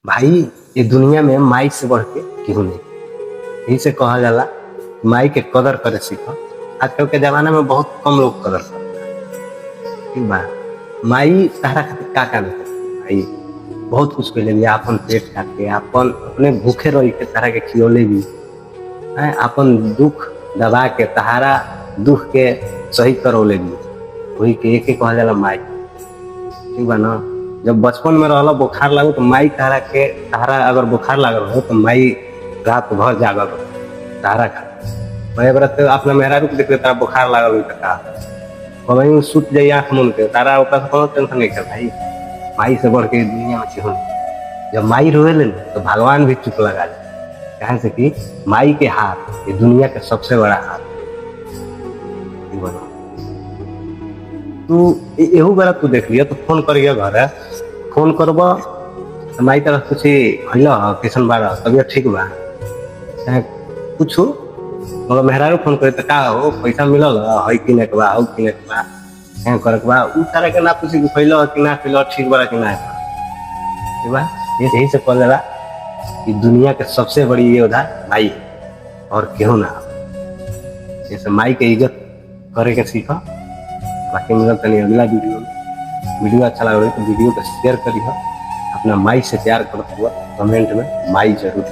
भाई, ये दुनिया में माई से बढ़ के केहू नहीं। यही से कहल जाला माई के कदर करे सीखो। आजकल के जमाना में बहुत कम लोग कदर करता है। ठीक बा। माई तारा खातिर का काम करे भाई, बहुत कुछ के लिए अपन पेट काट के अपन अपने भूखे रही के तारा के खियोले भी है, अपन दुख दबा के तहारा दुख के सही करौले भी। वही के एक कहल जाला माई। ठीक बा ना। जब बचपन में रहला बुखार लागो तो माई तारा अगर बुखार लागल हो तो माई रात भर जागल हो तारा खा। मैं बरत अपना मेहरारू के देख तारा बुखार लागल हो का कभी सुत जाई आंख मुन के तारा ओकरा से कोनो टेंशन नहीं कर भाई। माई से बढ़ के दुनिया में केहू नहीं। जब माई रोएले तो भगवान भी चुप लगा ले। कहे से कि माई के हाथ ये दुनिया के सबसे बड़ा हाथ। तू एहू बेरा तू देख लिया तो फोन करिए घर फोन करब माई तरफ कुछ खैल कैसन बार तबियत ठीक बा चाहे कुछ मगर मेहरारू फोन करे तो का हो पैसा मिलल है किने के बा हो किने के बा है करे के बा उ तरह के ना पूछी खैल कि ना खैल ठीक बा कि ना ठीक बा। यही से कहल जाला कि दुनिया के सबसे बड़ी योद्धा माई है और केहू ना। जैसे माई के इज्जत करे के सीखो। बाकी मिलल तनी अगला वीडियो अच्छा लगा तो वीडियो को शेयर करिए। अपना माई से प्यार करते हुआ कमेंट में माई जरूर